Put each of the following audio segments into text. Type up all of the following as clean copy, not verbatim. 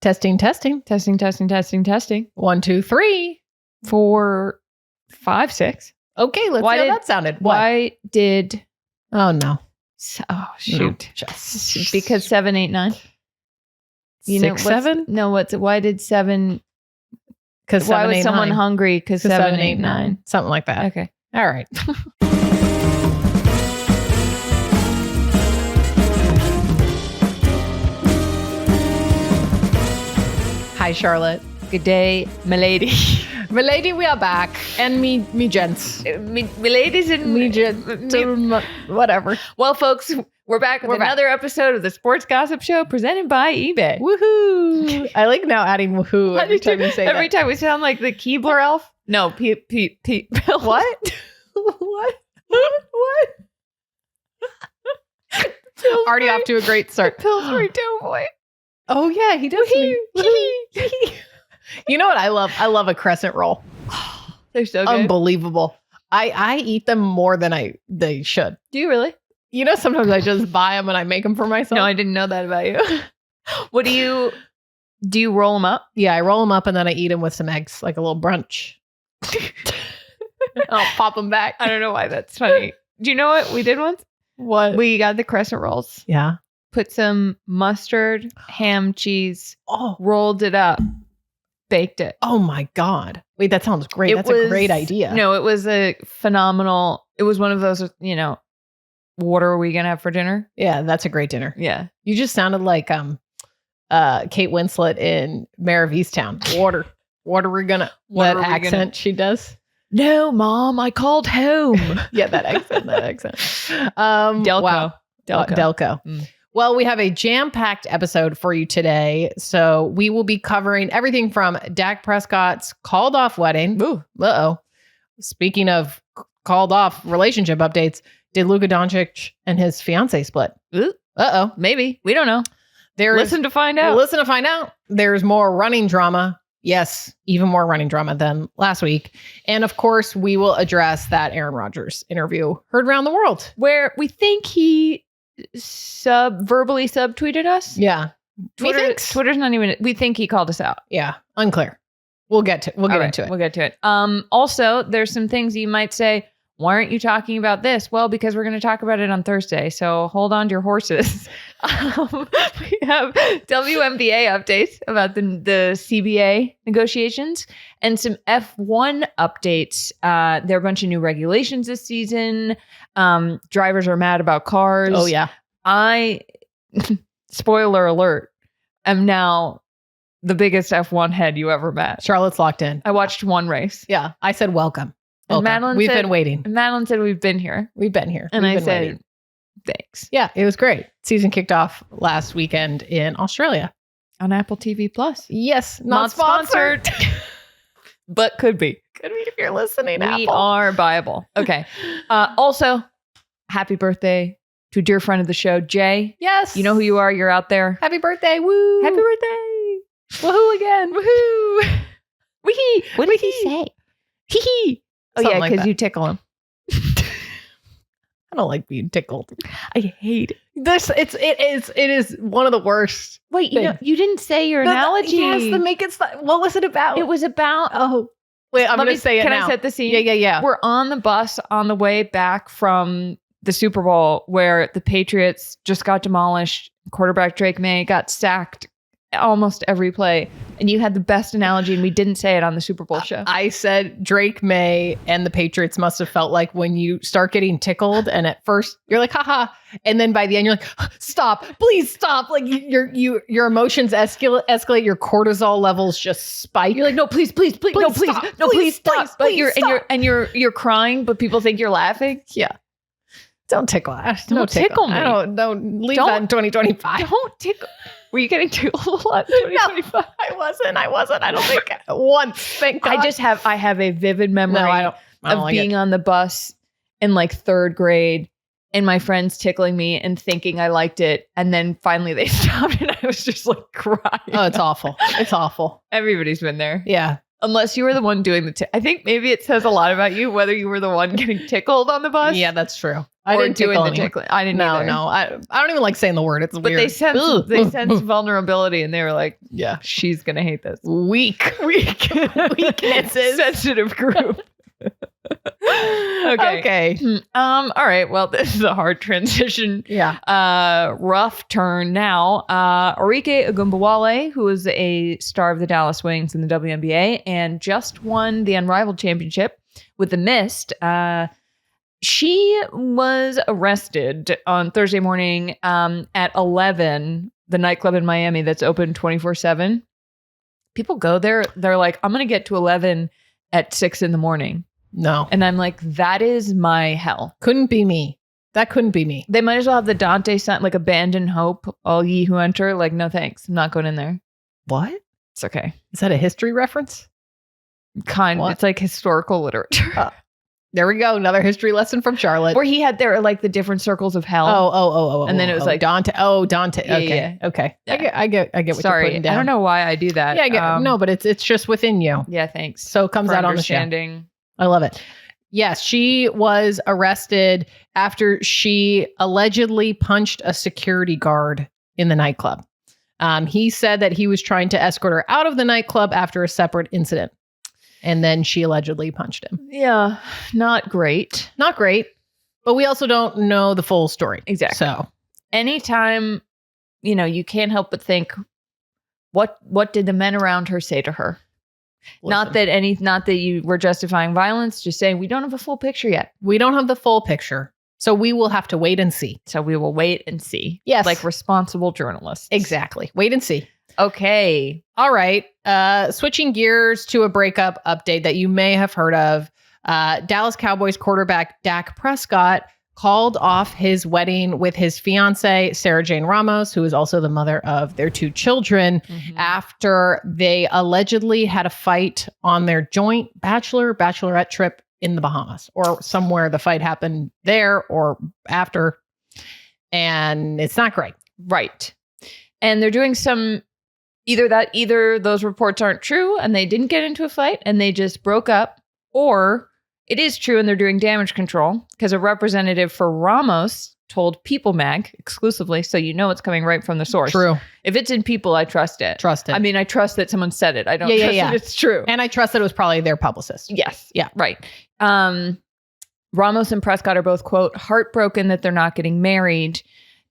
Testing. 1, 2, 3, 4, 5, 6. Okay, let's see how that sounded. Why did... Oh, no. Oh, shoot. No, because 7, 8, 9? 6, 7? No, why did 7... Because why was someone hungry? Because 7, 8, 9. Something like that. Okay. All right. Hi, Charlotte. Good day, milady. Milady, we are back. And me gents. Miladies and Me gents. Whatever. Well, folks, we're back with another episode of the Sports Gossip Show presented by eBay. Woohoo. I like now adding woohoo every time you say that. Every time we sound like the Keebler elf. No, Pete. What? What? Already off to a great start. Pillsbury Doughboy. Oh, yeah, he does. You know what I love? I love a crescent roll. They're so good. Unbelievable. I eat them more than they should. Do you really? You know, sometimes I just buy them and I make them for myself. No, I didn't know that about you. What do you roll them up? Yeah, I roll them up and then I eat them with some eggs, like a little brunch. I'll pop them back. I don't know why that's funny. Do you know what we did once? What? We got the crescent rolls. Yeah. Put some mustard, ham, cheese, rolled it up, baked it. Oh my God. Wait, that sounds great. That's a great idea. No, it was a phenomenal, it was one of those, what are we going to have for dinner? Yeah, that's a great dinner. Yeah. You just sounded like Kate Winslet in Mayor of Easttown. What are we going to, that accent she does? No, Mom, I called home. Yeah, that accent. Delco. Wow. Delco. Mm. Well, we have a jam-packed episode for you today. So we will be covering everything from Dak Prescott's called off wedding. Ooh, Speaking of called off relationship updates, did Luka Doncic and his fiance split? Ooh. Maybe. We don't know. Listen to find out. There's more running drama. Yes, even more running drama than last week. And of course, we will address that Aaron Rodgers interview heard around the world, where we think he verbally subtweeted us. Yeah. Twitter's not even, we think he called us out. Yeah. Unclear. We'll get into it. We'll get to it. Also, there's some things you might say, why aren't you talking about this? Well, because we're going to talk about it on Thursday. So hold on to your horses. We have WNBA updates about the CBA negotiations and some F1 updates. There are a bunch of new regulations this season. Drivers are mad about cars. Oh, yeah. Spoiler alert, am now the biggest F1 head you ever met. Charlotte's locked in. I watched one race. Yeah. I said, welcome. And Madeline We've been waiting. And Madeline said, we've been here. And I said, thanks. Yeah, it was great. Season kicked off last weekend in Australia. On Apple TV Plus. Yes. Not sponsored. But could be. Could be if you're listening, We Apple. are viable. Okay. Also, happy birthday to a dear friend of the show, Jay. Yes. You know who you are. You're out there. Happy birthday. Woo. Happy birthday. Woohoo again. Woohoo. Wee. What did he say? Hee hee. Oh, Something yeah, because like you tickle him. I don't like being tickled. I hate it. It is one of the worst. Wait, you didn't say your analogy. Yes, to make it stop. What was it about? It was about. Oh, wait, I'm going to say it now. Can I set the scene? Yeah. We're on the bus on the way back from the Super Bowl where the Patriots just got demolished. Quarterback Drake May got sacked almost every play. And you had the best analogy, and we didn't say it on the Super Bowl show. I said Drake May and the Patriots must have felt like when you start getting tickled, and at first you're like, haha. And then by the end, you're like, stop, please stop. Like your emotions escalate, your cortisol levels just spike. You're like, no, please, stop. Please stop. But you're crying, but people think you're laughing. Yeah. Don't tickle us. Don't tickle me. Don't leave that in 2025. Don't tickle. Were you getting tickled a lot in 2025? No, I wasn't. I don't think once. Thank God. I have a vivid memory I don't of like being on the bus in like third grade and my friends tickling me and thinking I liked it. And then finally they stopped and I was just like crying. Oh, it's awful. It's awful. Everybody's been there. Yeah. Unless you were the one doing I think maybe it says a lot about you whether you were the one getting tickled on the bus. Yeah, that's true. I didn't do the tickling. I didn't either. No. I don't even like saying the word. It's but weird. They sensed vulnerability and they were like, yeah, she's going to hate this. Weaknesses. Sensitive group. Okay. All right. Well, this is a hard transition. Yeah. Rough turn now. Arike Ogunbowale, who is a star of the Dallas Wings in the WNBA and just won the Unrivaled Championship with the Mist. She was arrested on Thursday morning at 11, the nightclub in Miami that's open 24/7. People go there. They're like, I'm going to get to 11 at 6 a.m. No. And I'm like, that is my hell. Couldn't be me. That couldn't be me. They might as well have the Dante sign, like abandon hope, all ye who enter. Like, no thanks. I'm not going in there. What? It's okay. Is that a history reference? It's like historical literature. There we go. Another history lesson from Charlotte. Where there are like the different circles of hell. And then it was like Dante. Oh, Dante. Yeah, okay. yeah. Okay. Yeah. I get what you're putting down. I don't know why I do that. Yeah, I get no, but it's just within you. Yeah, thanks. So it comes out on the show. I love it. Yes, she was arrested after she allegedly punched a security guard in the nightclub. He said that he was trying to escort her out of the nightclub after a separate incident. And then she allegedly punched him. Yeah, not great. Not great. But we also don't know the full story. Exactly. So anytime, you can't help but think, what did the men around her say to her? Listen. Not that you were justifying violence, just saying we don't have a full picture yet. We don't have the full picture. So we will have to wait and see. So we will wait and see. Yes. Like responsible journalists. Exactly. Wait and see. Okay. All right. Switching gears to a breakup update that you may have heard of. Dallas Cowboys quarterback Dak Prescott called off his wedding with his fiancee, Sarah Jane Ramos, who is also the mother of their 2 children, after they allegedly had a fight on their joint bachelorette trip in the Bahamas, or somewhere the fight happened there or after. And it's not great. Right. And they're doing either those reports aren't true and they didn't get into a fight and they just broke up, or it is true and they're doing damage control, because a representative for Ramos told People Mag exclusively, so it's coming right from the source. True. If it's in People, I trust it. I mean, I trust that someone said it. I don't trust that it's true. And I trust that it was probably their publicist. Yes. Yeah. Right. Ramos and Prescott are both, quote, heartbroken that they're not getting married.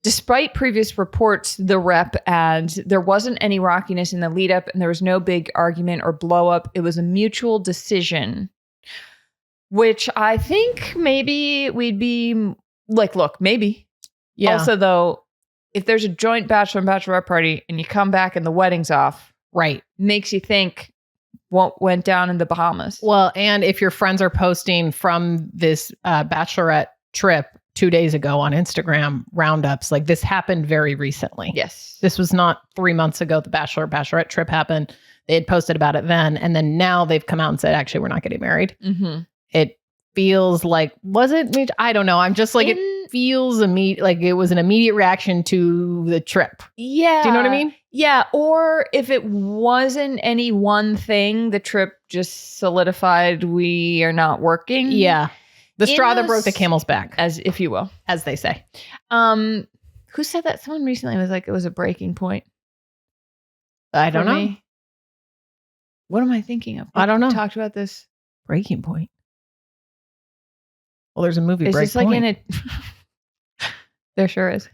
Despite previous reports, the rep adds, there wasn't any rockiness in the lead up and there was no big argument or blow up. It was a mutual decision, which I think maybe we'd be like, look, maybe. Yeah. Also, though, if there's a joint bachelor and bachelorette party and you come back and the wedding's off, right, makes you think what went down in the Bahamas. Well, and if your friends are posting from this bachelorette trip 2 days ago on Instagram roundups, like this happened very recently. Yes. This was not 3 months ago. The bachelorette trip happened. They had posted about it then. And then now they've come out and said, actually, we're not getting married. Mm-hmm. It feels like, was it? I don't know. I'm just like, it feels like it was an immediate reaction to the trip. Yeah. Do you know what I mean? Yeah. Or if it wasn't any one thing, the trip just solidified we are not working. Yeah. The straw that broke the camel's back, as if you will, as they say. Who said that? Someone recently was like, it was a breaking point. I don't know. What am I thinking of? I don't know. We talked about this. Breaking Point. Well, there's a movie. Is this like in it? There sure is.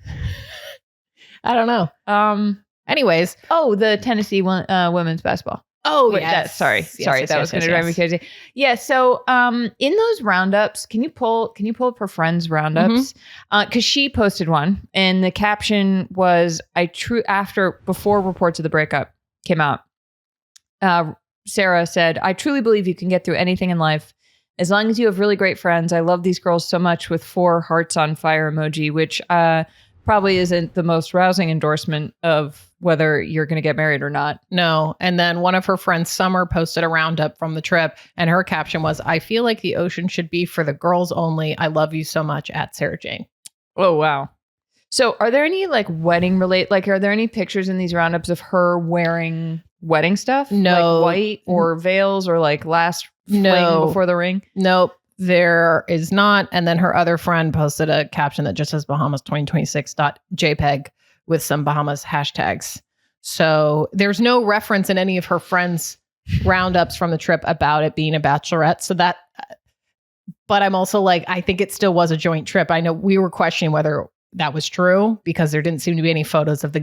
I don't know. Anyways. Oh, the Tennessee women's basketball. Oh, wait, yes. Sorry. That was going to drive me crazy. Yeah. So, in those roundups, can you pull up her friend's roundups? Because she posted one, and the caption was, before reports of the breakup came out, Sarah said, "I truly believe you can get through anything in life as long as you have really great friends. I love these girls so much," with 4 hearts on fire emoji, which probably isn't the most rousing endorsement of whether you're going to get married or not. No. And then one of her friends, Summer, posted a roundup from the trip, and her caption was, "I feel like the ocean should be for the girls only. I love you so much," at Sarah Jane. Oh, wow. So are there any like wedding are there any pictures in these roundups of her wearing wedding stuff? No. Like white or veils or like last fling before the ring? Nope. There is not. And then her other friend posted a caption that just says Bahamas 2026.jpg with some Bahamas hashtags. So there's no reference in any of her friends' roundups from the trip about it being a bachelorette. So that, but I'm also like, I think it still was a joint trip. I know we were questioning whether that was true because there didn't seem to be any photos of the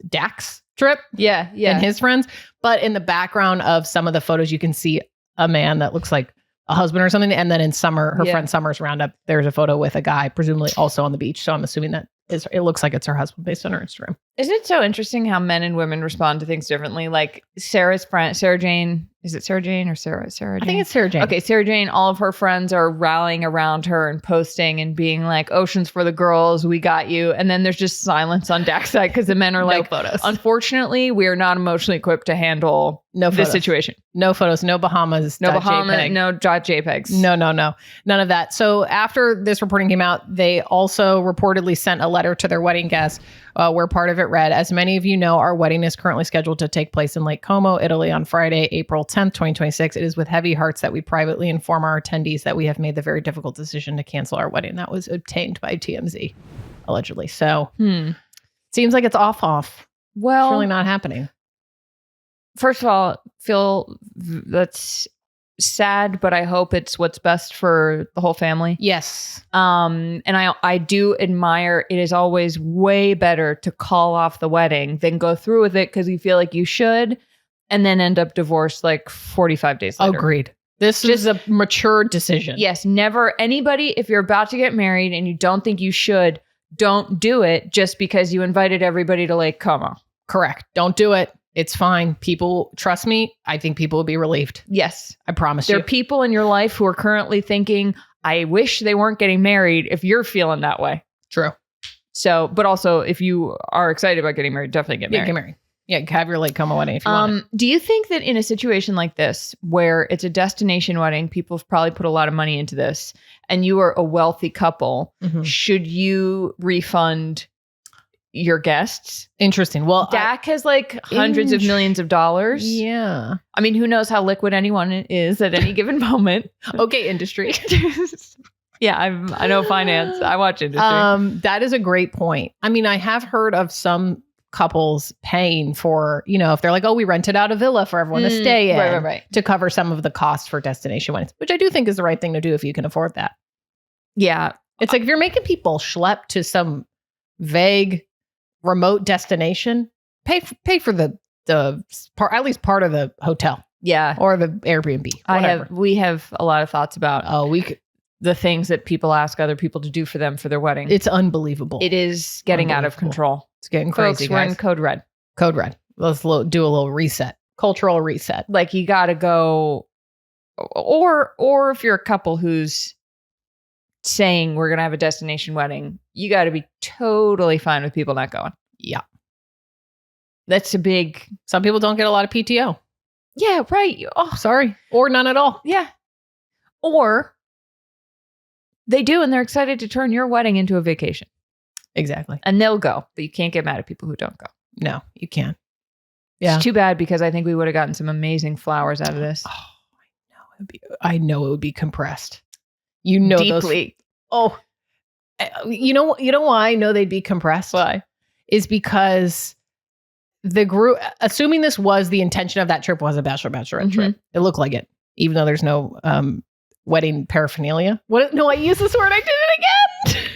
Dax trip. Yeah. And his friends. But in the background of some of the photos, you can see a man that looks like a husband or something. And then in her friend Summer's roundup, there's a photo with a guy, presumably also on the beach. So I'm assuming that it looks like it's her husband based on her Instagram. Isn't it so interesting how men and women respond to things differently? Like Sarah's friend, Sarah Jane. Is it Sarah Jane or Sarah Jane? I think it's Sarah Jane. Okay, Sarah Jane, all of her friends are rallying around her and posting and being like, oceans for the girls, we got you. And then there's just silence on Dak's side because the men are like, photos. Unfortunately, we are not emotionally equipped to handle this situation. No photos, no Bahamas. No Bahamas, no .jpegs. No. None of that. So after this reporting came out, they also reportedly sent a letter to their wedding guests where part of it read, as many of you know, our wedding is currently scheduled to take place in Lake Como, Italy on Friday, April 10th, 2026. It is with heavy hearts that we privately inform our attendees that we have made the very difficult decision to cancel our wedding. That was obtained by TMZ, allegedly. So seems like it's off. Well, it's really not happening. First of all, Phil, that's sad, but I hope it's what's best for the whole family. Yes. And I do admire, it is always way better to call off the wedding than go through with it because you feel like you should and then end up divorced like 45 days later. Agreed. This is a mature decision. Yes. Never anybody, if you're about to get married and you don't think you should, don't do it just because you invited everybody to Lake Como. Correct. Don't do it. It's fine. People, trust me, I think people will be relieved. Yes. I promise you. There are people in your life who are currently thinking, I wish they weren't getting married if you're feeling that way. True. So, but also if you are excited about getting married, definitely get married. Get married. Yeah, have your Lake Como wedding if you want it. Do you think that in a situation like this, where it's a destination wedding, people have probably put a lot of money into this, and you are a wealthy couple, should you refund your guests? Interesting. Well, Dak has like hundreds of millions of dollars. Yeah. I mean, who knows how liquid anyone is at any given moment. Okay, industry. Yeah, I know finance. I watch industry. That is a great point. I mean, I have heard of some couples paying for, if they're like, oh, we rented out a villa for everyone to stay in right. to cover some of the costs for destination weddings, which I do think is the right thing to do if you can afford that. Yeah. It's like if you're making people schlep to some vague remote destination, pay for the part, at least part of the hotel. Yeah. Or the Airbnb. Whatever. We have a lot of thoughts about the things that people ask other people to do for them for their wedding. It's unbelievable. It is getting out of control. It's getting crazy, Folks, we're in code red. Code red. Let's do a little reset. Cultural reset. Like you got to go, or if you're a couple who's saying we're going to have a destination wedding, you got to be totally fine with people not going. Yeah. That's a big... Some people don't get a lot of PTO. Yeah, right. Oh, sorry. Or none at all. Yeah. Or they do, and they're excited to turn your wedding into a vacation. Exactly. And they'll go, but you can't get mad at people who don't go. No, you can't. Yeah. It's too bad because I think we would have gotten some amazing flowers out of this. Oh, I know it would be compressed. Deeply. You know why I know they'd be compressed? Why? Is because the group, assuming this was the intention of that trip, was a bachelorette trip. It looked like it, even though there's no wedding paraphernalia. No, I used this word. I did it again.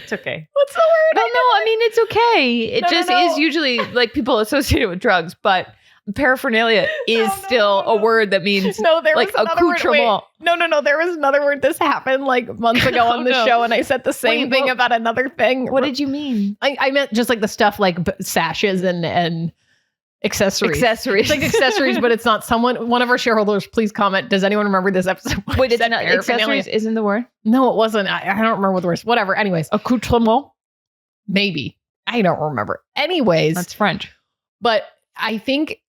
It's okay. What's the word? No, I mean, it's okay. It is usually like people associated with drugs, but paraphernalia is still a word that means like accoutrement. No. There was another word. This happened like months ago on the show, and I said the same thing about another thing. What did you mean? I meant just like the stuff like sashes and accessories. It's like accessories, but it's not. One of our shareholders, please comment. Does anyone remember this episode? Wait, it's not accessories isn't the word? No, it wasn't. I don't remember what the word. Whatever. Anyways, accoutrement. Maybe. I don't remember. Anyways, that's French. But I think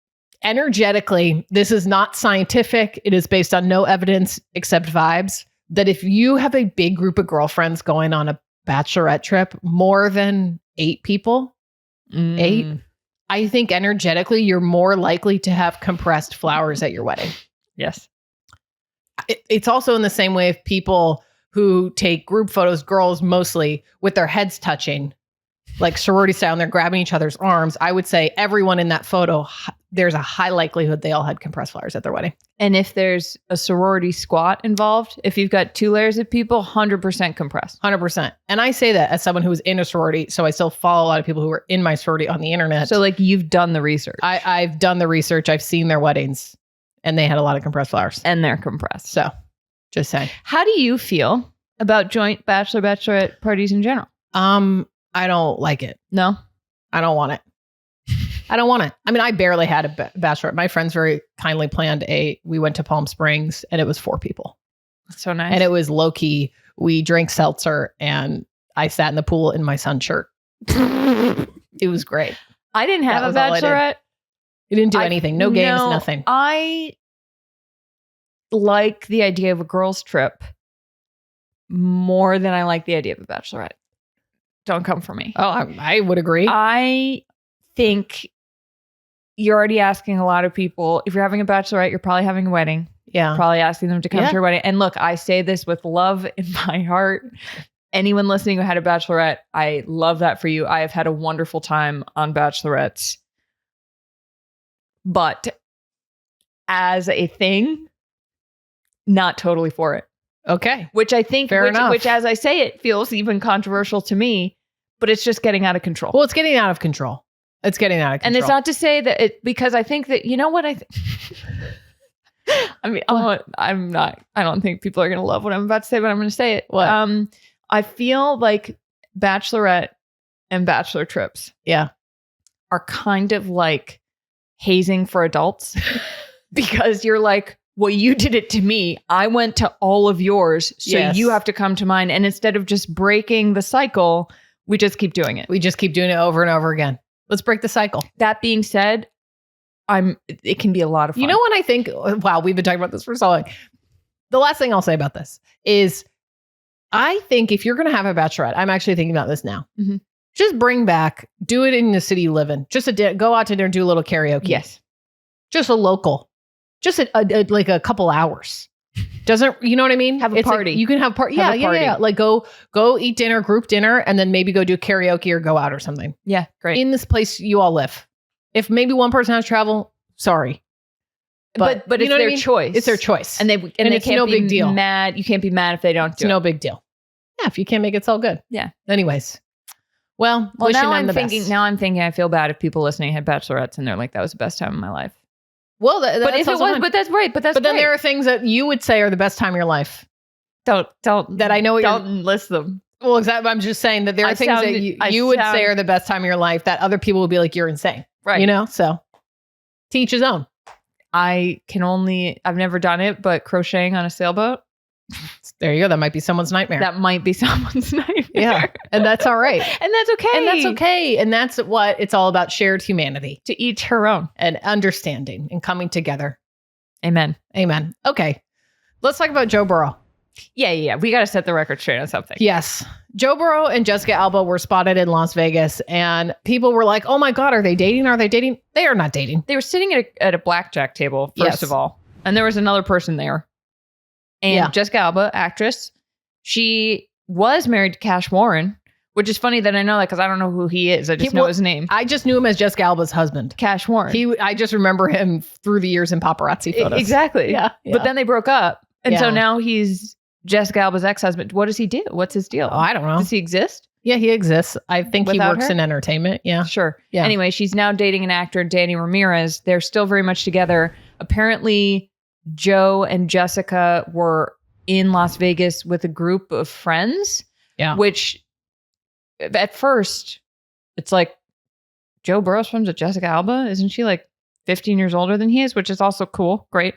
energetically, this is not scientific. It is based on no evidence except vibes. That if you have a big group of girlfriends going on a bachelorette trip more than 8 people, 8, I think energetically you're more likely to have compressed flowers at your wedding. Yes. It's also in the same way of people who take group photos, girls mostly, with their heads touching, like sorority style, and they're grabbing each other's arms. I would say everyone in that photo, there's a high likelihood they all had compressed flowers at their wedding. And if there's a sorority squat involved, if you've got 2 layers of people, 100% compressed. 100%. And I say that as someone who was in a sorority, so I still follow a lot of people who were in my sorority on the internet. So like you've done the research. I've done the research. I've seen their weddings, and they had a lot of compressed flowers. And they're compressed. So just saying. How do you feel about joint bachelorette parties in general? I don't like it. No? I don't want it. I don't want it. I mean, I barely had a bachelorette. My friends very kindly planned we went to Palm Springs, and it was 4 people. That's so nice. And it was low key. We drank seltzer, and I sat in the pool in my sun shirt. It was great. I didn't have a bachelorette. You didn't do anything. No games, nothing. I like the idea of a girls' trip more than I like the idea of a bachelorette. Don't come for me. Oh, I would agree. I think you're already asking a lot of people. If you're having a bachelorette, you're probably having a wedding. Yeah. Probably asking them to come to your wedding. And look, I say this with love in my heart. Anyone listening who had a bachelorette, I love that for you. I have had a wonderful time on bachelorettes. But as a thing, not totally for it. Okay. Which I think, Fair enough. Which as I say it, feels even controversial to me, but it's just getting out of control. Well, it's getting out of control. It's getting out of control. And it's not to say that because I think that, you know what I mean, I don't think people are going to love what I'm about to say, but I'm going to say it. What? I feel like bachelorette and bachelor trips are kind of like hazing for adults because you're like, well, you did it to me. I went to all of yours. So you have to come to mine. And instead of just breaking the cycle, we just keep doing it. We just keep doing it over and over again. Let's break the cycle. That being said, it can be a lot of fun. You know what I think? Wow, we've been talking about this for so long. The last thing I'll say about this is I think if you're going to have a bachelorette, I'm actually thinking about this now. Mm-hmm. Just bring back, do it in the city you live in. Just go out to dinner and do a little karaoke. Yes. Just a local. Just like a couple hours. Doesn't, you know what I mean? Have a party. Like, you can have party. Yeah. Like go eat dinner, group dinner, and then maybe go do karaoke or go out or something. Yeah, great. In this place you all live. If maybe one person has to travel, sorry. But it's their choice. It's their choice. And they it's can't no be big deal. Mad. You can't be mad if they don't do it. It's no big deal. Yeah, if you can't make it, it's all good. Yeah. Anyways. Well now I'm thinking I feel bad if people listening had bachelorettes and they're like, that was the best time of my life. Well, that's right. But then there are things that you would say are the best time of your life. Don't that I know. Don't list them. Well, exactly. I'm just saying that there are things that you would say are the best time of your life that other people would be like, you're insane. Right. You know, so to each his own. I've never done it, but crocheting on a sailboat. There you go. That might be someone's nightmare. That might be someone's nightmare. Yeah. And that's all right. And that's okay. And that's what it's all about. Shared humanity. To each her own. And understanding and coming together. Amen. Okay. Let's talk about Joe Burrow. Yeah. We got to set the record straight on something. Yes. Joe Burrow and Jessica Alba were spotted in Las Vegas, and people were like, oh my God, are they dating? They are not dating. They were sitting at a blackjack table, first of all. And there was another person there. And Jessica Alba, actress, she was married to Cash Warren, which is funny that I know that because I don't know who he is. I just know his name. I just knew him as Jessica Alba's husband. Cash Warren. I just remember him through the years in paparazzi photos. Exactly. Yeah. But then they broke up. And so now he's Jessica Alba's ex-husband. What does he do? What's his deal? Oh, I don't know. Does he exist? Yeah, he exists. I think he works in entertainment. Yeah. Sure. Yeah. Anyway, she's now dating an actor, Danny Ramirez. They're still very much together. Apparently, Joe and Jessica were in Las Vegas with a group of friends. Yeah. Which at first, it's like, Joe Burrow's friends with Jessica Alba? Isn't she like 15 years older than he is? Which is also cool. Great.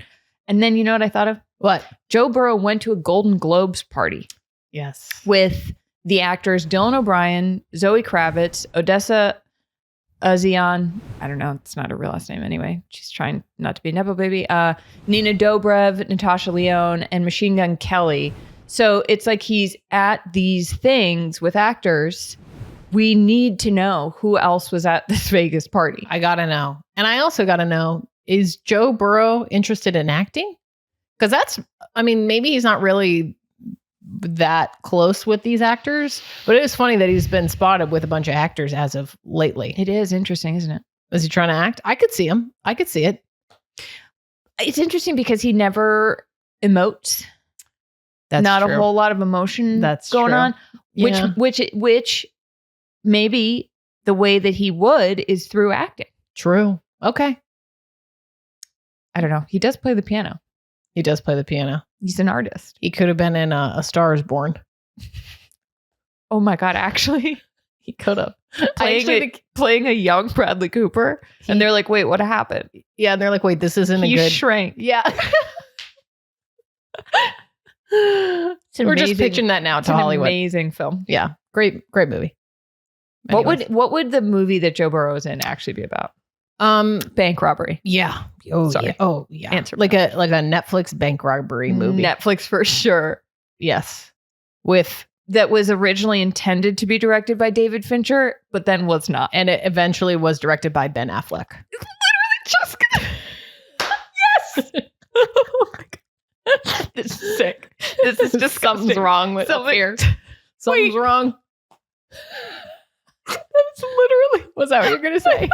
And then you know what I thought of? What? Joe Burrow went to a Golden Globes party. Yes. With the actors Dylan O'Brien, Zoe Kravitz, Odessa Azion. I don't know. It's not her real last name anyway. She's trying not to be a Nepo baby. Nina Dobrev, Natasha Lyonne, and Machine Gun Kelly. So it's like he's at these things with actors. We need to know who else was at this Vegas party. I gotta know. And I also gotta know, is Joe Burrow interested in acting? Because maybe he's not really that close with these actors, but it is funny that he's been spotted with a bunch of actors as of lately. It is interesting, isn't it? Is he trying to act? I could see him. I could see it. It's interesting because he never emotes. That's not true. A whole lot of emotion that's going true. on, which maybe the way that he would is through acting. True. Okay. I don't know. He does play the piano. He does play the piano. He's an artist. He could have been in A Star Is Born. Oh my God, actually. He could have. Playing a young Bradley Cooper. And they're like, wait, what happened? Yeah, and they're like, wait, this isn't a good... He shrank. Yeah. We're just pitching that now to Hollywood. Amazing film. Yeah. Great movie. Anyways. What would the movie that Joe Burrow is in actually be about? Bank robbery. Yeah. Oh, sorry. Yeah. Oh, yeah. Answer like a Netflix bank robbery movie. Netflix for sure. Yes. That was originally intended to be directed by David Fincher, but then was not. And it eventually was directed by Ben Affleck. Literally just yes. Oh my God. This is sick. This is just something's wrong with here. Something's wrong. That's literally. Was that what you're gonna say?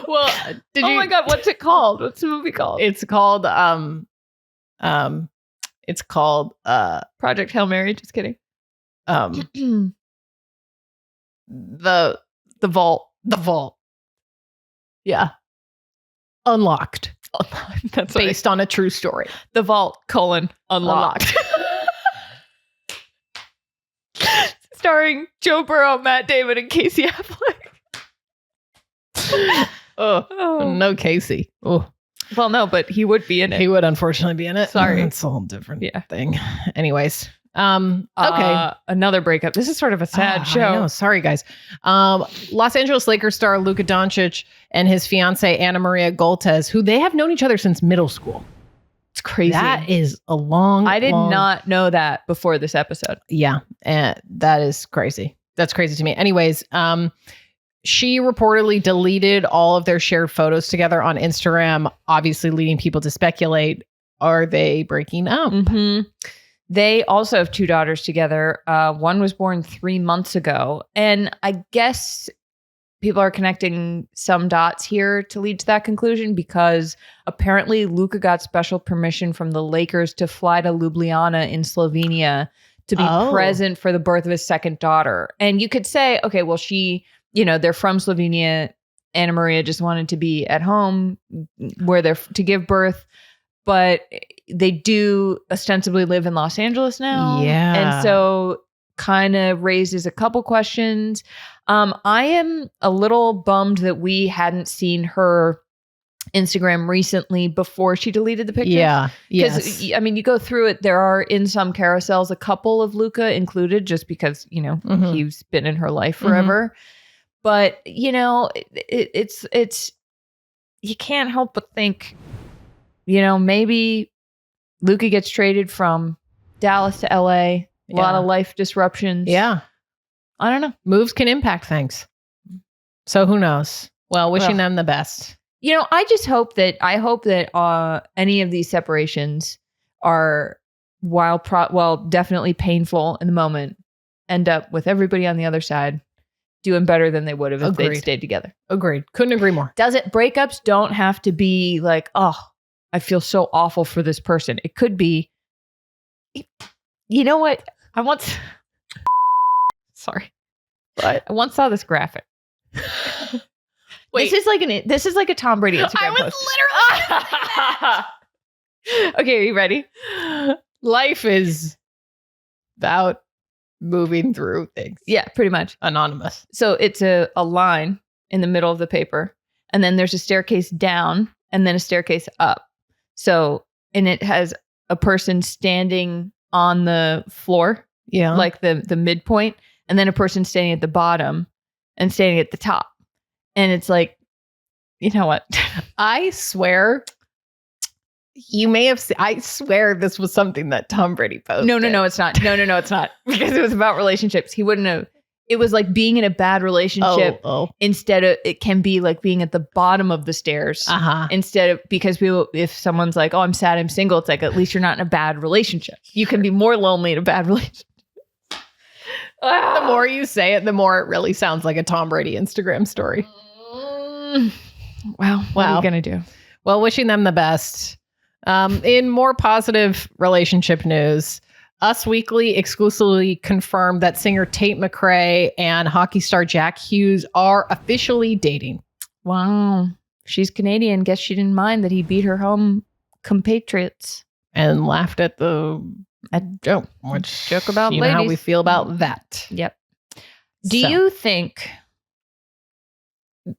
Well, oh my God, what's it called? What's the movie called? It's called Project Hail Mary. Just kidding. The Vault. The Vault. Yeah. Unlocked. That's based on a true story. The Vault, Unlocked. Starring Joe Burrow, Matt Damon, and Casey Affleck. Oh, no Casey. Oh. Well, no, but he would be in it. He would unfortunately be in it. Sorry. It's a whole different thing. Anyways. Okay. Another breakup. This is sort of a sad show. I know. Sorry, guys. Los Angeles Lakers star Luka Doncic and his fiance Ana Maria Goltes, who they have known each other since middle school. It's crazy. That is a long. I did not know that before this episode. Yeah, that is crazy. That's crazy to me. Anyways, she reportedly deleted all of their shared photos together on Instagram, obviously leading people to speculate: are they breaking up? Mm-hmm. They also have 2 daughters together. One was born 3 months ago. And I guess people are connecting some dots here to lead to that conclusion because apparently Luka got special permission from the Lakers to fly to Ljubljana in Slovenia to be present for the birth of his second daughter. And you could say, okay, well, they're from Slovenia. Ana Maria just wanted to be at home where they're to give birth. But they do ostensibly live in Los Angeles now. Yeah. And so kind of raises a couple questions. I am a little bummed that we hadn't seen her Instagram recently before she deleted the pictures. Yeah. Because, I mean, you go through it, there are in some carousels a couple of Luka included just because, he's been in her life forever. Mm-hmm. But, it's you can't help but think, maybe Luka gets traded from Dallas to LA. A lot of life disruptions. Yeah. I don't know. Moves can impact things. So who knows? Well, wishing them the best. I just hope that any of these separations are, while definitely painful in the moment, end up with everybody on the other side doing better than they would have if they'd stayed together. Agreed. Couldn't agree more. Breakups don't have to be like, oh, I feel so awful for this person. It could be, you know what? I once saw this graphic. Wait. This is like a Tom Brady Instagram post. I was literally Okay, are you ready? Life is about moving through things. Yeah, pretty much. Anonymous. So it's a line in the middle of the paper, and then there's a staircase down, and then a staircase up. So, and it has a person standing on the floor, like the midpoint, and then a person standing at the bottom and standing at the top. And it's like, you know what? I swear You may have seen, I swear this was something that Tom Brady posted. No, it's not. No, it's not. Because it was about relationships. He wouldn't have. It was like being in a bad relationship instead of, it can be like being at the bottom of the stairs instead of, because people, if someone's like, oh, I'm sad, I'm single, it's like, at least you're not in a bad relationship. You can be more lonely in a bad relationship. The more you say it, the more it really sounds like a Tom Brady Instagram story. Wow. What are you going to do? Well, wishing them the best. In more positive relationship news, Us Weekly exclusively confirmed that singer Tate McRae and hockey star Jack Hughes are officially dating. Wow. She's Canadian. Guess she didn't mind that he beat her home compatriots. And laughed at the joke, which joke about you ladies. know how we feel about that. Yep. Do you think,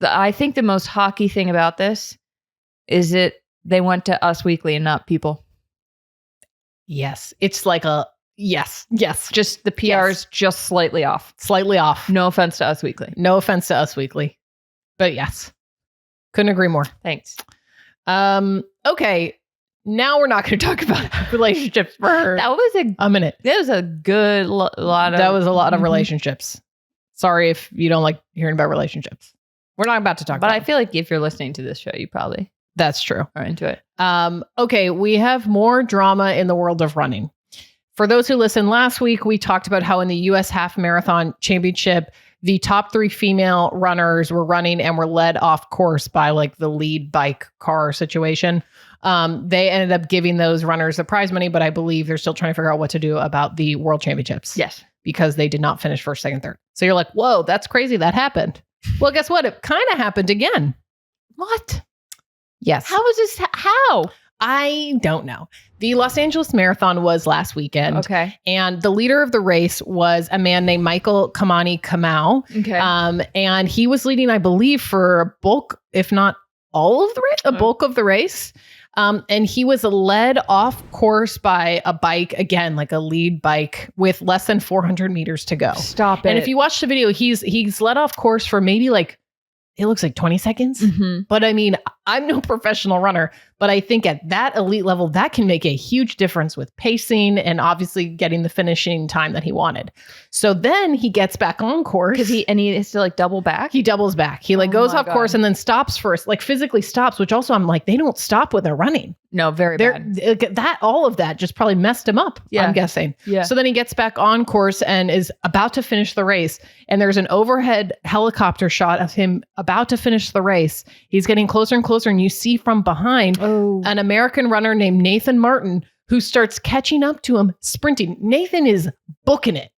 I think the most hockey thing about this is they went to Us Weekly and not People. Yes. It's like yes. Just the PR's just slightly off. Slightly off. No offense to Us Weekly. No offense to Us Weekly. But yes. Couldn't agree more. Thanks. Okay. Now we're not going to talk about relationships for that was a minute. That was a good lot of... That was a lot of relationships. Sorry if you don't like hearing about relationships. We're not about to talk about it. But I feel like if you're listening to this show, you probably... That's true. Are into it. Okay, we have more drama in the world of running. For those who listened last week, we talked about how in the U.S. Half Marathon Championship, the top 3 female runners were running and were led off course by like the lead bike car situation. They ended up giving those runners the prize money, but I believe they're still trying to figure out what to do about the World Championships. Yes. Because they did not finish first, second, third. So you're like, whoa, that's crazy. That happened. Well, guess what? It kind of happened again. What? Yes. How is this? How? I don't know. The Los Angeles Marathon was last weekend. Okay. And the leader of the race was a man named Michael Kimani Kamau. Okay. And he was leading, I believe, for a bulk, if not all of the race, a bulk of the race. And he was led off course by a bike, again, like a lead bike with less than 400 meters to go. Stop it. And if you watch the video, he's led off course for maybe like, it looks like 20 seconds. Mm-hmm. But I mean, I'm no professional runner, but I think at that elite level, that can make a huge difference with pacing and obviously getting the finishing time that he wanted. So then he gets back on course. Because he has to like double back. He doubles back. He like goes off course and then stops first, like physically stops, which also I'm like, they don't stop when they're running. No, very bad. All of that just probably messed him up, I'm guessing. Yeah. So then he gets back on course and is about to finish the race. And there's an overhead helicopter shot of him about to finish the race. He's getting closer and closer. And you see from behind an American runner named Nathan Martin who starts catching up to him, sprinting. Nathan is booking it.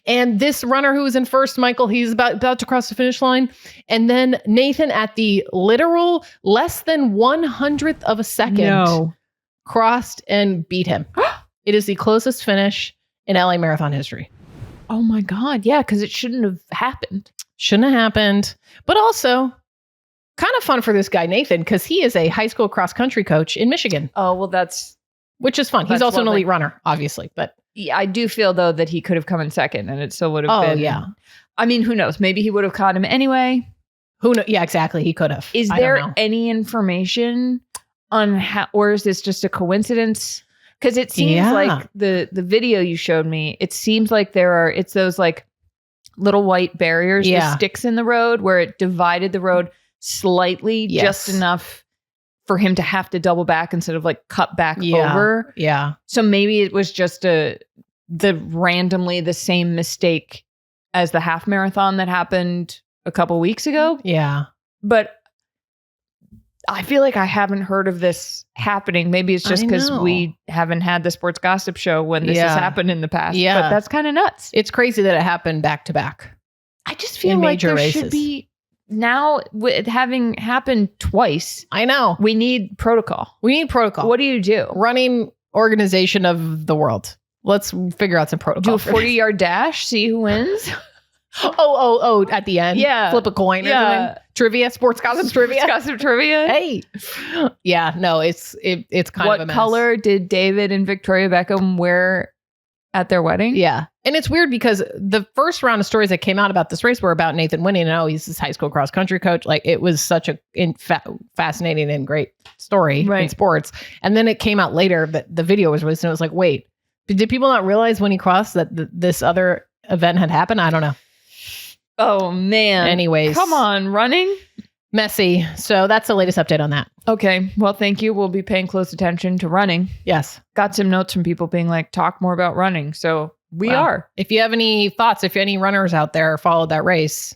And this runner who was in first, Michael, he's about to cross the finish line. And then Nathan at the literal less than 100th of a second crossed and beat him. It is the closest finish in LA Marathon history. Oh my God. Yeah, because it shouldn't have happened. Shouldn't have happened. But also kind of fun for this guy, Nathan, because he is a high school cross country coach in Michigan. Oh, well, which is fun. He's also an elite runner, obviously, but yeah, I do feel though that he could have come in second and it still would have been. Oh yeah. I mean, who knows? Maybe he would have caught him anyway. Who knows? Yeah, exactly. He could have. Is there any information on how, or is this just a coincidence? Because it seems like the video you showed me, it seems like it's those like little white barriers with sticks in the road where it divided the road slightly, just enough for him to have to double back instead of like cut back over. Yeah. So maybe it was just randomly the same mistake as the half marathon that happened a couple weeks ago. Yeah. But I feel like I haven't heard of this happening. Maybe it's just because we haven't had the sports gossip show when this has happened in the past. Yeah. But that's kind of nuts. It's crazy that it happened back to back. I just feel like there should be, now with having happened twice. I know. We need protocol. What do you do? Running organization of the world. Let's figure out some protocol. Do a 40-yard dash, see who wins. Oh, at the end. Yeah. Flip a coin or something. Trivia, sports gossip trivia. Hey. Yeah, no, it's kind of a mess. What color did David and Victoria Beckham wear at their wedding. Yeah. And it's weird because the first round of stories that came out about this race were about Nathan winning. And he's this high school cross country coach. Like, it was such a fascinating and great story in sports. And then it came out later that the video was released and it was like, wait, did people not realize when he crossed that this other event had happened? I don't know. Oh, man. Anyways. Come on, running. Messy. So that's the latest update on that. Okay. Well, thank you. We'll be paying close attention to running. Yes. Got some notes from people being like, talk more about running. So we are. If you have any thoughts, if any runners out there followed that race,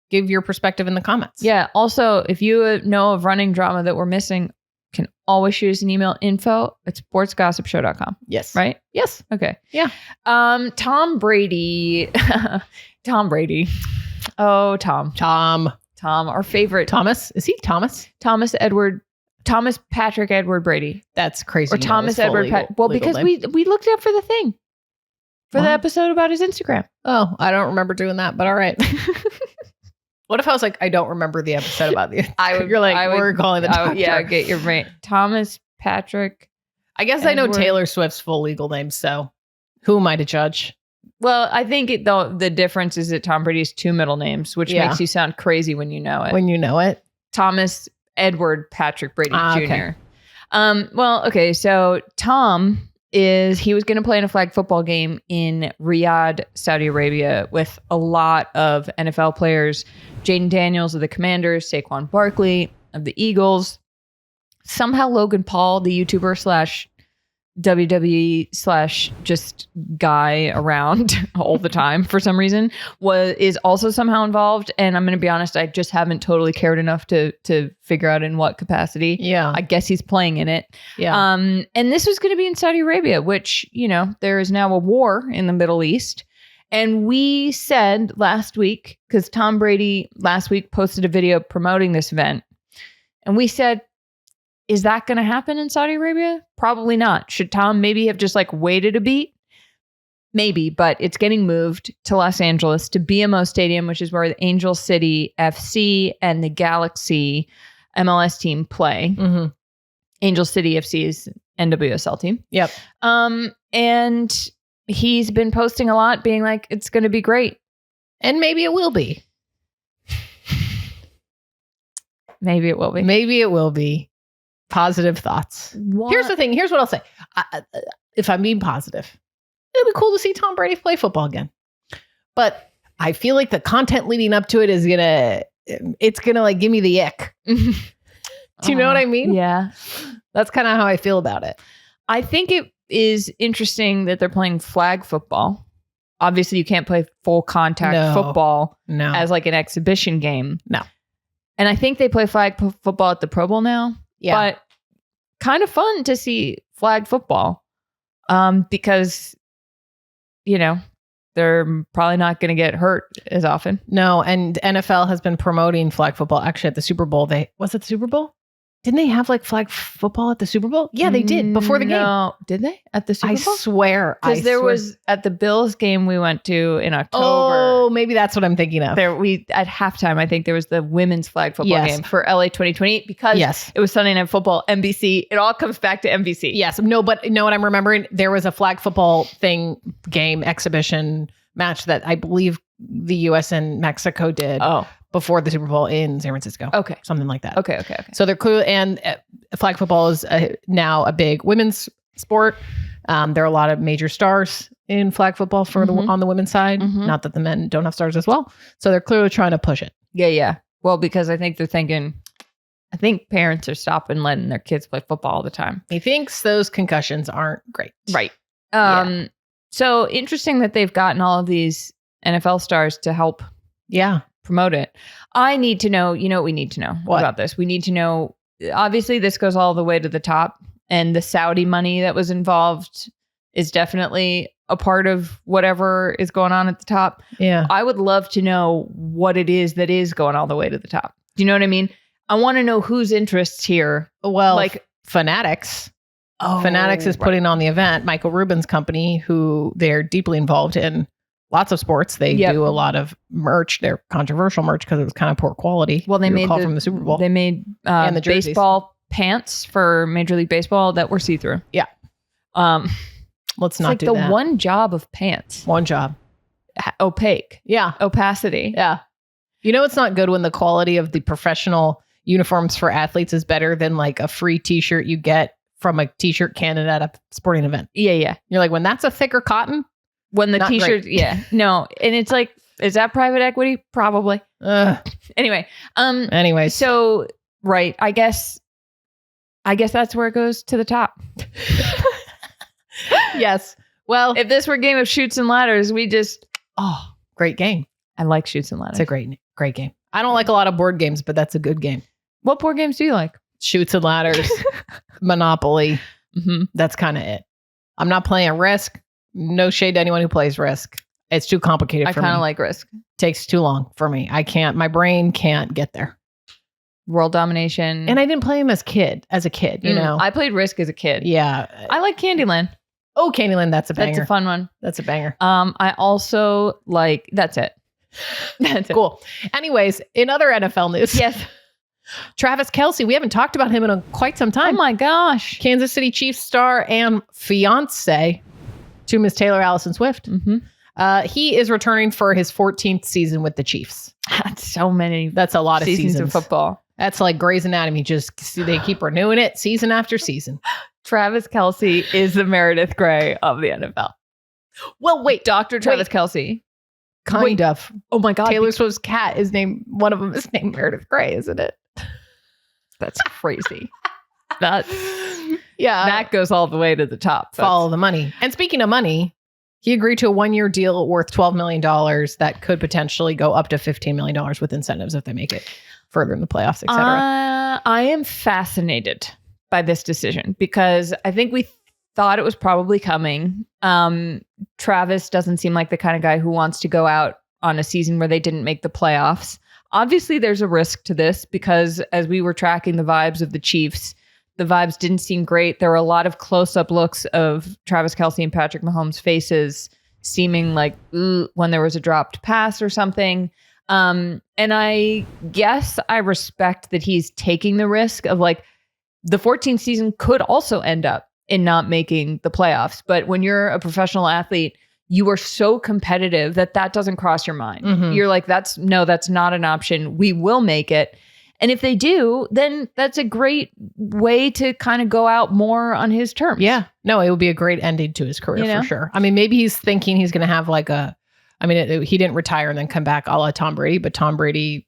give your perspective in the comments. Yeah. Also, if you know of running drama that we're missing, can always shoot us an email, info@sportsgossipshow.com. Yes. Right? Yes. Okay. Yeah. Tom Brady. Tom Brady. Oh, Tom, our favorite. Thomas. Is he Thomas? Thomas Patrick Edward Brady. That's crazy. Or Thomas Edward. Because we looked it up for the thing. For the episode about his Instagram. Oh, I don't remember doing that, but all right. What if I was like, I don't remember the episode about the You're like, we're calling the doctor. Yeah, get your brain. Thomas Patrick. I guess Edward. I know Taylor Swift's full legal name, so who am I to judge? Well, I think the difference is that Tom Brady's 2 middle names, which makes you sound crazy when you know it. When you know it. Thomas Edward Patrick Brady Jr. Okay. Well, okay. So Tom he was going to play in a flag football game in Riyadh, Saudi Arabia, with a lot of NFL players. Jaden Daniels of the Commanders, Saquon Barkley of the Eagles. Somehow Logan Paul, the YouTuber / WWE / just guy around all the time for some reason is also somehow involved. And I'm going to be honest, I just haven't totally cared enough to figure out in what capacity. Yeah. I guess he's playing in it. Yeah. And this was going to be in Saudi Arabia, which, there is now a war in the Middle East. And we said last week, because Tom Brady last week posted a video promoting this event, and we said, is that going to happen in Saudi Arabia? Probably not. Should Tom maybe have just waited a beat? Maybe, but it's getting moved to Los Angeles to BMO Stadium, which is where the Angel City FC and the Galaxy MLS team play. Mm-hmm. Angel City FC is NWSL team. Yep. And he's been posting a lot, being like, it's going to be great. And maybe it will be. Maybe it will be. Maybe it will be. Positive thoughts. What? Here's the thing. Here's what I'll say. If I'm being positive, it'll be cool to see Tom Brady play football again. But I feel like the content leading up to it is it's gonna give me the ick. Do you know what I mean? Yeah. That's kind of how I feel about it. I think it is interesting that they're playing flag football. Obviously, you can't play full contact football as an exhibition game. No. And I think they play flag football at the Pro Bowl now. Yeah. But kind of fun to see flag football because, they're probably not going to get hurt as often. No. And NFL has been promoting flag football. Actually, at the Super Bowl, was it the Super Bowl? Didn't they have flag football at the Super Bowl? Yeah, they did before the game. No, did they at the Super Bowl? I swear. Because there was at the Bills game we went to in October. Oh, maybe that's what I'm thinking of. At halftime, I think there was the women's flag football game for LA 2028 because it was Sunday Night Football, NBC. It all comes back to NBC. Yes. No, but know what I'm remembering? There was a flag football game exhibition match that I believe the U.S. and Mexico did. Oh. Before the Super Bowl in San Francisco. Okay. Something like that. Okay. So they're clear, and flag football is now a big women's sport. There are a lot of major stars in flag football on the women's side. Mm-hmm. Not that the men don't have stars as well. So they're clearly trying to push it. Yeah. Well, because I think they're thinking, parents are stopping letting their kids play football all the time. He thinks those concussions aren't great. Right. So interesting that they've gotten all of these NFL stars to help. Yeah. Promote it. I need to know, what we need to know about this. We need to know, obviously this goes all the way to the top, and the Saudi money that was involved is definitely a part of whatever is going on at the top. Yeah. I would love to know what it is that is going all the way to the top. Do you know what I mean? I want to know whose interests here. Well, Fanatics. Fanatics is putting on the event. Michael Rubin's company, who they're deeply involved in lots of sports. They do a lot of merch. They're controversial merch because it was kind of poor quality. Well, they made from the Super Bowl. They made and the baseball pants for Major League Baseball that were see-through. Yeah. Let's It's not like do the that. one job of pants. One job. Opaque. Yeah. Opacity. Yeah. You know, it's not good when the quality of the professional uniforms for athletes is better than like a free t-shirt you get from a t-shirt cannon at a sporting event. Yeah. You're like, when that's a thicker cotton, When the Not t-shirt, great. yeah. No. And it's like, is that private equity? Probably. Anyway. Anyways. So, right. I guess that's where it goes to the top. Yes. Well, If this were Game of Shoots and Ladders, great game. I like Shoots and Ladders. It's a great game. I don't like a lot of board games, but that's a good game. What board games do you like? Shoots and Ladders, Monopoly. Mm-hmm. That's kind of it. I'm not playing Risk. No shade to anyone who plays Risk. It's too complicated I for me. kind of like Risk. Takes too long for me. My brain can't get there. World Domination. And I didn't play them as a kid, you know? I played Risk as a kid. Yeah. I like Candyland. Oh, Candyland, that's a banger. That's a fun one. That's a banger. I also like, that's it. That's it. Cool. Anyways, in other NFL news. Yes. Travis Kelce, we haven't talked about him in quite some time. Oh my gosh. Kansas City Chiefs star and fiance to Miss Taylor Allison Swift. Mm-hmm. He is returning for his 14th season with the Chiefs. That's so many That's a lot of seasons seasons of football. That's like Grey's Anatomy. They keep renewing it season after season. Travis Kelce is the Meredith Grey of the NFL. Well, wait, Dr. Travis Kelce. kind of. Oh my God. Taylor Swift's cat is named, one of them is named Meredith Grey, isn't it? That's crazy. That Yeah. goes all the way to the top. Follow the money. And speaking of money, he agreed to a 1-year deal worth $12 million that could potentially go up to $15 million with incentives if they make it further in the playoffs, etc. I am fascinated by this decision because I think we thought it was probably coming. Travis doesn't seem like the kind of guy who wants to go out on a season where they didn't make the playoffs. Obviously, there's a risk to this because as we were tracking the vibes of the Chiefs, the vibes didn't seem great. There were a lot of close-up looks of Travis Kelce and Patrick Mahomes' faces seeming like when there was a dropped pass or something. And I guess I respect that he's taking the risk of like the 14th season could also end up in not making the playoffs. But when you're a professional athlete, you are so competitive that doesn't cross your mind. Mhm. You're like, that's not an option. We will make it. And if they do, then that's a great way to kind of go out more on his terms. Yeah. No, it would be a great ending to his career You know? for sure. I mean, maybe he's thinking he's going to have like he didn't retire and then come back a la Tom Brady, but Tom Brady,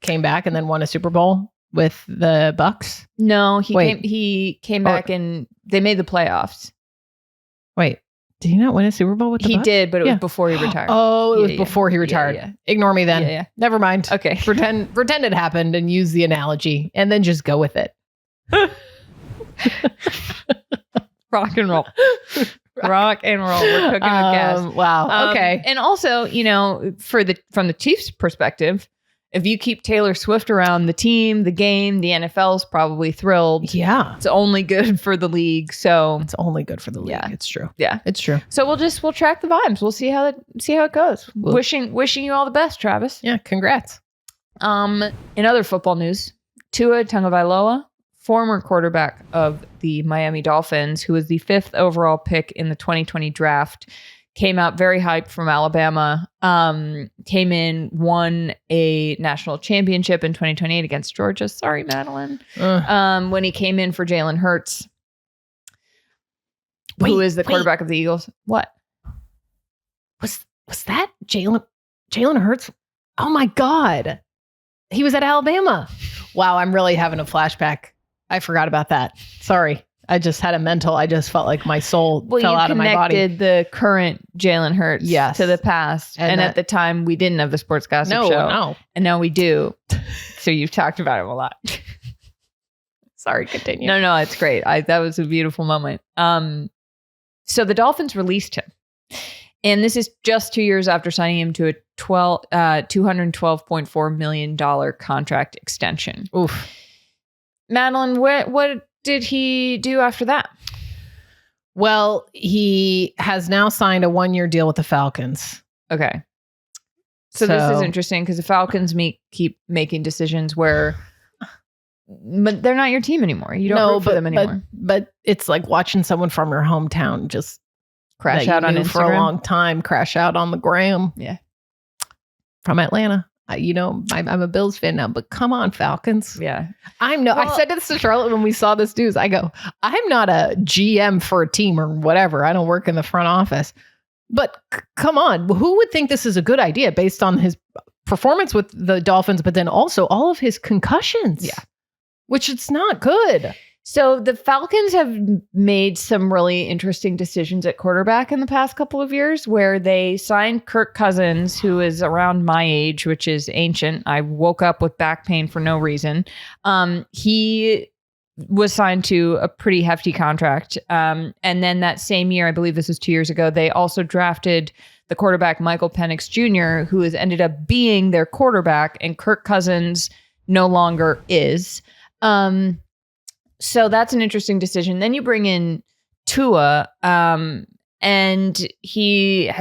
came back and then won a Super Bowl with the Bucks. No, Wait. he came back and they made the playoffs. Wait, did he not win a Super Bowl with the He Bucks? did, but it Yeah. was before he retired. Oh, it was Yeah. before he retired. Yeah. Ignore me then. Yeah. Never mind. Okay. Pretend it happened and use the analogy and then just go with it. Rock and roll. Rock and roll. We're cooking with gas. Wow. Okay. And also, from the Chiefs' perspective, if you keep Taylor Swift around the team, the game, the NFL's probably thrilled. Yeah. It's only good for the league. So It's only good for the league. Yeah. It's true. yeah. It's true. So we'll track the vibes. We'll see how it goes. Well- Wishing you all the best, Travis. Yeah. Congrats. In other football news, Tua Tagovailoa, former quarterback of the Miami Dolphins, who was the 5th overall pick in the 2020 draft, came out very hyped from Alabama, came in, won a national championship in 2028 against Georgia. Sorry, Madeline. When he came in for Jalen Hurts, who is the quarterback of the Eagles. What? Was that Jalen Hurts? Oh my God. He was at Alabama. Wow. I'm really having a flashback. I forgot about that. Sorry. I just had I just felt like my soul fell out of my body. You connected the current Jalen Hurts Yes. to the past. And at the time, we didn't have the Sports Gossip Show. No. And now we do. So you've talked about him a lot. Sorry, continue. No, it's great. That was a beautiful moment. So the Dolphins released him. And this is just 2 years after signing him to a $212.4 million contract extension. Oof. Madeline, what did he do after that? Well, he has now signed a 1-year deal with the Falcons. Okay. So this is interesting because the Falcons keep making decisions where but they're not your team anymore. You don't root for them anymore. But it's like watching someone from your hometown just Crash that out you on knew Instagram for a long time. Crash out on the gram. Yeah. From Atlanta. I'm a Bills fan now, but come on, Falcons. Yeah. I said this to Charlotte when we saw this news. I go, I'm not a GM for a team or whatever. I don't work in the front office. But come on, who would think this is a good idea based on his performance with the Dolphins, but then also all of his concussions? Yeah. Which it's not good. So the Falcons have made some really interesting decisions at quarterback in the past couple of years where they signed Kirk Cousins, who is around my age, which is ancient. I woke up with back pain for no reason. He was signed to a pretty hefty contract. And then that same year, I believe this was 2 years ago, they also drafted the quarterback Michael Penix Jr., who has ended up being their quarterback, and Kirk Cousins no longer is. So that's an interesting decision. Then you bring in Tua, and he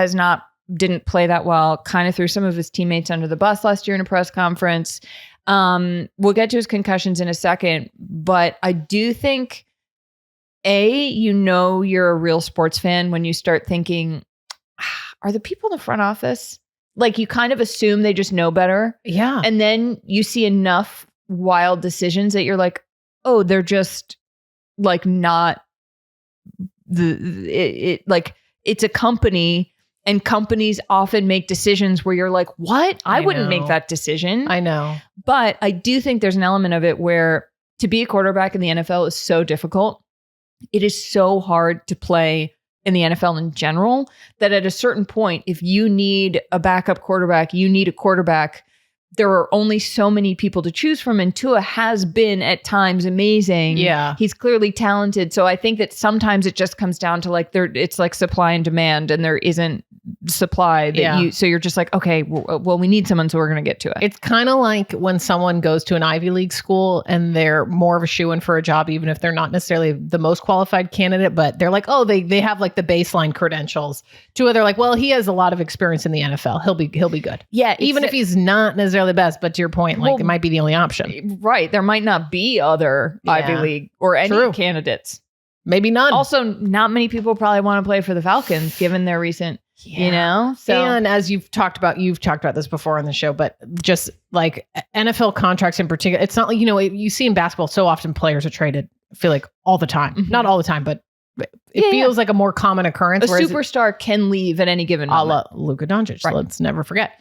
didn't play that well, kind of threw some of his teammates under the bus last year in a press conference. We'll get to his concussions in a second, but I do think, you're a real sports fan when you start thinking, are the people in the front office, like, you kind of assume they just know better. Yeah. And then you see enough wild decisions that you're like, oh, they're just like not it's a company, and companies often make decisions where you're like, what? I wouldn't make that decision. I know. But I do think there's an element of it where to be a quarterback in the NFL is so difficult. It is so hard to play in the NFL in general that at a certain point, if you need a backup quarterback, you need a quarterback. There are only so many people to choose from, and Tua has been at times amazing. Yeah. He's clearly talented. So I think that sometimes it just comes down to like it's like supply and demand, and there isn't supply that so you're just like, okay, well, we need someone, so we're going to get to it. It's kind of like when someone goes to an Ivy League school and they're more of a shoo-in for a job, even if they're not necessarily the most qualified candidate, but they're like, oh, they have like the baseline credentials. Tua, they're like, well, he has a lot of experience in the NFL. He'll be good. Yeah. Even if he's not necessarily the best, but to your point, like, it might be the only option. Right. There might not be other Ivy League or any candidates. Maybe none. Also, not many people probably want to play for the Falcons given their recent, So, and as you've talked about this before on the show, but just like NFL contracts in particular, it's not like, you see in basketball so often players are traded, I feel like all the time, not all the time, but it feels like a more common occurrence. A superstar can leave at any given moment. Luka Doncic. Right. Let's never forget.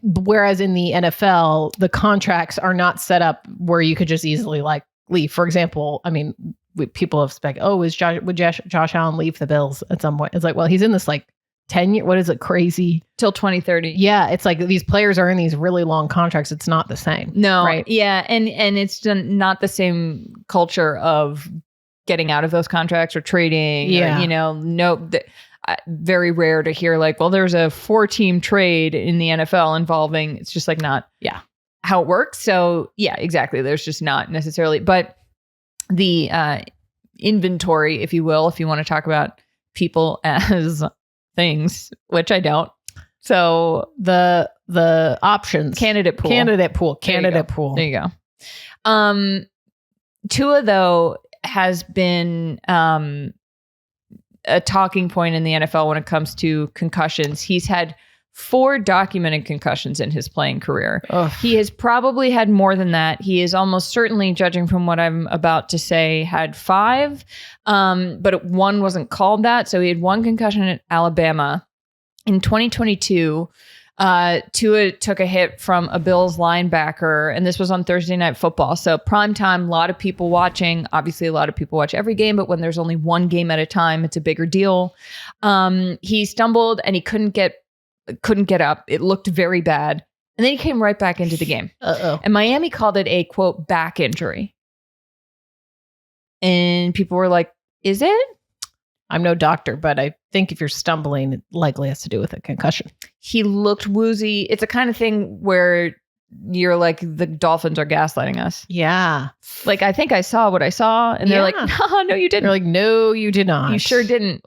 Whereas in the NFL, the contracts are not set up where you could just easily like leave. For example, I mean, people have speculated, would Josh Allen leave the Bills at some point? It's like, well, he's in this like 10 year, what is it, crazy? Till 2030. Yeah, it's like these players are in these really long contracts. It's not the same. No, right? Yeah, and it's not the same culture of getting out of those contracts or trading. Yeah, very rare to hear like, well, there's a 4-team trade in the NFL involving. It's just like not how it works. So yeah, exactly. There's just not necessarily, but the inventory, if you will, if you want to talk about people as things, which I don't. So the options, candidate pool. There you go. Tua though has been a talking point in the NFL when it comes to concussions. He's had 4 documented concussions in his playing career. Ugh. He has probably had more than that. He is almost certainly, judging from what I'm about to say, had 5, but 1 wasn't called that. So he had 1 concussion at Alabama. In 2022, Tua took a hit from a Bills linebacker, and this was on Thursday Night Football. So prime time, a lot of people watching. Obviously, a lot of people watch every game, but when there's only 1 game at a time, it's a bigger deal. He stumbled and he couldn't get up. It looked very bad. And then he came right back into the game. And Miami called it a, quote, back injury. And people were like, is it? I'm no doctor, but I think if you're stumbling, it likely has to do with a concussion. He looked woozy. It's a kind of thing where you're like, the Dolphins are gaslighting us. Yeah. Like, I think I saw what I saw. And they're like, no, you didn't. They're like, no, you did not. You sure didn't.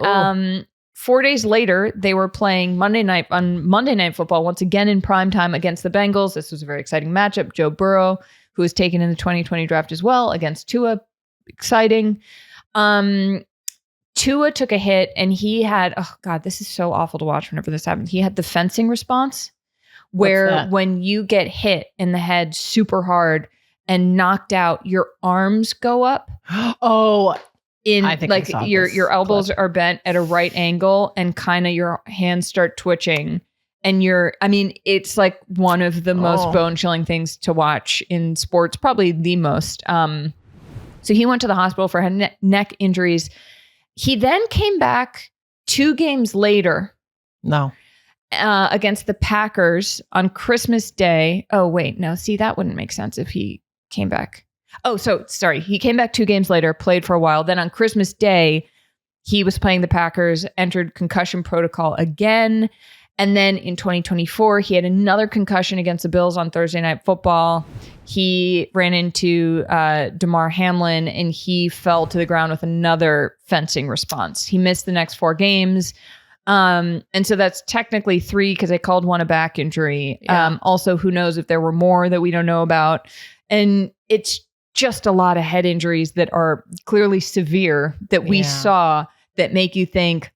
4 days later, they were playing Monday Night Football once again in prime time against the Bengals. This was a very exciting matchup. Joe Burrow, who was taken in the 2020 draft as well, against Tua. Exciting. Tua took a hit and he had, oh God, this is so awful to watch whenever this happens. He had the fencing response where when you get hit in the head super hard and knocked out, your arms go up. I think like your elbows are bent at a right angle and kind of your hands start twitching. And it's like one of the most bone-chilling things to watch in sports, probably the most. So he went to the hospital for neck injuries. He then came back 2 games later. No. Against the Packers on Christmas Day. Oh, wait. No, see, that wouldn't make sense if he came back. Oh, so sorry. He came back 2 games later, played for a while. Then on Christmas Day, he was playing the Packers, entered concussion protocol again. And then in 2024, he had another concussion against the Bills on Thursday Night Football. He ran into Damar Hamlin and he fell to the ground with another fencing response. He missed the next 4 games. And so that's technically 3 because they called one a back injury. Yeah. Also, who knows if there were more that we don't know about. And it's just a lot of head injuries that are clearly severe that we saw that make you think,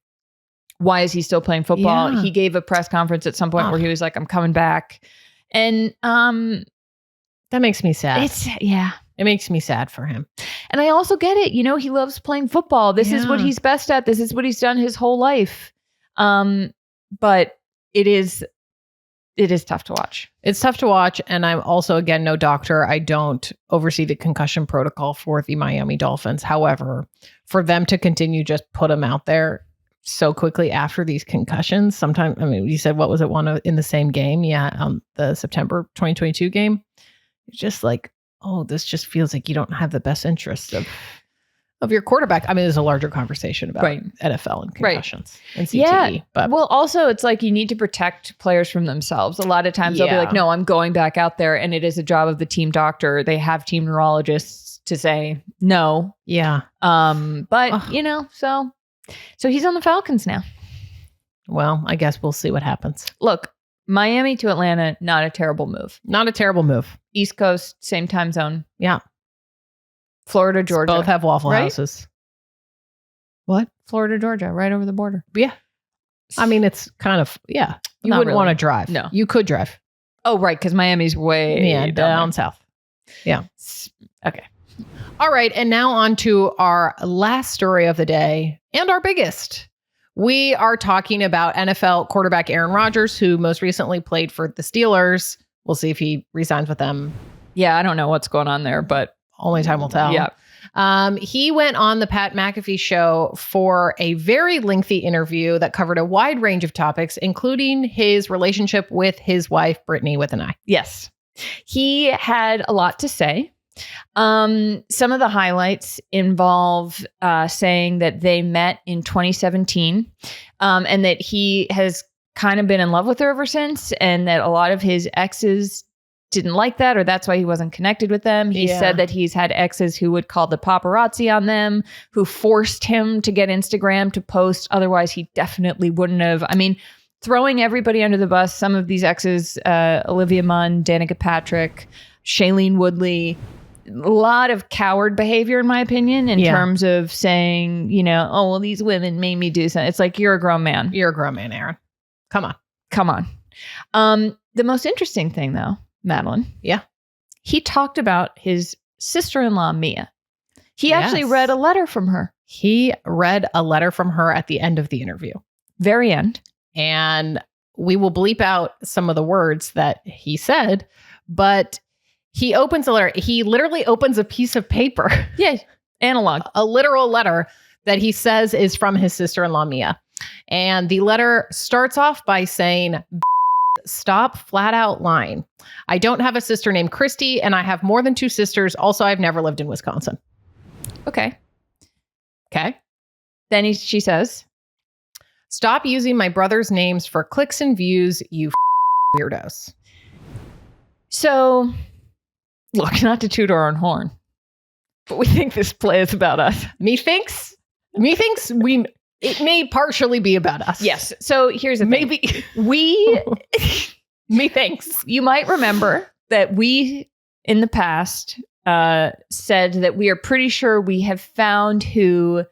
why is he still playing football? Yeah. He gave a press conference at some point where he was like, I'm coming back. And that makes me sad. It makes me sad for him. And I also get it. You know, he loves playing football. This is what he's best at. This is what he's done his whole life. But it is tough to watch. It's tough to watch. And I'm also, again, no doctor. I don't oversee the concussion protocol for the Miami Dolphins. However, for them to continue just put him out there so quickly after these concussions, sometimes, I mean, you said, what was it, one in the same game? Yeah. The September 2022 game. It's just like, this just feels like you don't have the best interest of your quarterback. I mean, there's a larger conversation about NFL and concussions and CTE. Yeah. But well, also it's like you need to protect players from themselves. A lot of times they'll be like, no, I'm going back out there. And it is a job of the team doctor. They have team neurologists to say no. Yeah. But you know, so he's on the Falcons now. Well, I guess we'll see what happens. Look, Miami to Atlanta, not a terrible move. Not a terrible move. East Coast, same time zone. Yeah. Florida, Georgia. Both have Waffle Houses. What? Florida, Georgia, right over the border. Yeah. I mean, it's kind of, you wouldn't want to drive. No. You could drive. Oh, right, because Miami's way down south. Yeah. Okay. All right. And now on to our last story of the day and our biggest. We are talking about NFL quarterback Aaron Rodgers, who most recently played for the Steelers. We'll see if he resigns with them. Yeah, I don't know what's going on there, but only time will tell. Yeah. He went on the Pat McAfee show for a very lengthy interview that covered a wide range of topics, including his relationship with his wife, Brittany, with an I. Yes. He had a lot to say. Some of the highlights involve saying that they met in 2017 and that he has kind of been in love with her ever since, and that a lot of his exes didn't like that, or that's why he wasn't connected with them. He said that he's had exes who would call the paparazzi on them, who forced him to get Instagram to post. Otherwise, he definitely wouldn't have. I mean, throwing everybody under the bus. Some of these exes, Olivia Munn, Danica Patrick, Shailene Woodley, a lot of coward behavior, in my opinion, in terms of saying, you know, oh, well, these women made me do something. It's like, you're a grown man. You're a grown man, Aaron. Come on. The most interesting thing, though, Madeline. Yeah. He talked about his sister-in-law, Mia. He actually read a letter from her. He read a letter from her at the end of the interview. Very end. And we will bleep out some of the words that he said, but he opens a letter. He literally opens a piece of paper. Yeah. Analog. A literal letter that he says is from his sister-in-law, Mia. And the letter starts off by saying, stop flat out lying. I don't have a sister named Christy, and I have more than 2 sisters. Also, I've never lived in Wisconsin. Okay. Then she says, stop using my brother's names for clicks and views, you weirdos. So, look, not to toot our own horn, but we think this play is about us. Methinks it may partially be about us. Yes. So here's the thing. Maybe methinks. You might remember that we, in the past, said that we are pretty sure we have found who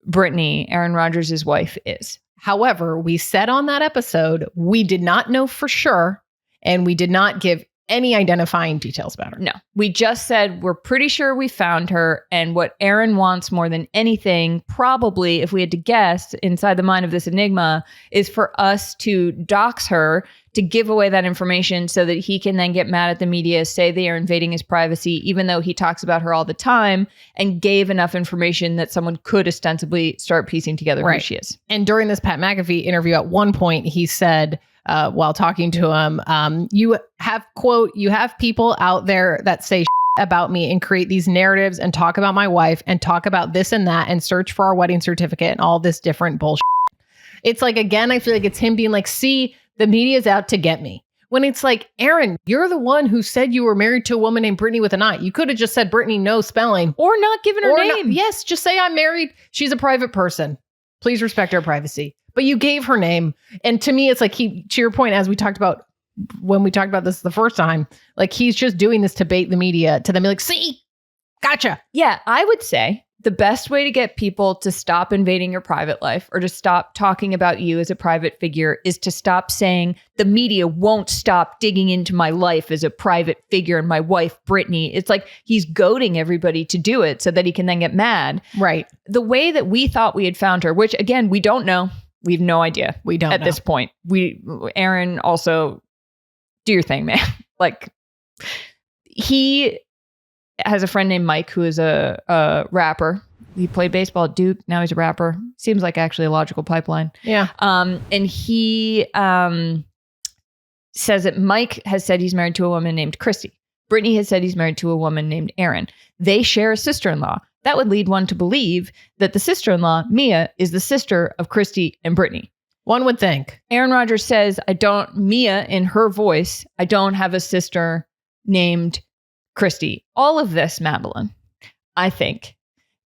Brittany, Aaron Rodgers' wife, is. However, we said on that episode, we did not know for sure, and we did not give any identifying details about her. No, we just said we're pretty sure we found her. And what Aaron wants more than anything, probably, if we had to guess inside the mind of this enigma, is for us to dox her, to give away that information so that he can then get mad at the media, say they are invading his privacy, even though he talks about her all the time, and gave enough information that someone could ostensibly start piecing together who she is. And during this Pat McAfee interview, at one point, he said, while talking to him, you have people out there that say about me and create these narratives and talk about my wife and talk about this and that and search for our wedding certificate and all this different bullshit. It's like, again, I feel like it's him being like, see, the media's out to get me. When it's like, Aaron, you're the one who said you were married to a woman named Brittany with an I. You could have just said Brittany, no spelling. Or not given her name. Yes, just say I'm married. She's a private person. Please respect her privacy. But you gave her name. And to me, it's like, to your point, as we talked about when we talked about this the first time, like he's just doing this to bait the media, to them be like, see, gotcha. Yeah, I would say the best way to get people to stop invading your private life or to stop talking about you as a private figure is to stop saying the media won't stop digging into my life as a private figure and my wife, Brittany. It's like he's goading everybody to do it so that he can then get mad. Right. The way that we thought we had found her, which again, we don't know. We have no idea. We don't at know. This point. Aaron, also do your thing, man. Like he has a friend named Mike who is a rapper. He played baseball at Duke. Now he's a rapper. Seems like actually a logical pipeline. Yeah. And he says that Mike has said he's married to a woman named Christy. Brittany has said he's married to a woman named Erin. They share a sister-in-law. That would lead one to believe that the sister-in-law, Mia, is the sister of Christy and Brittany. One would think. Aaron Rodgers says, Mia, in her voice, I don't have a sister named Christy. All of this, Madeline, I think,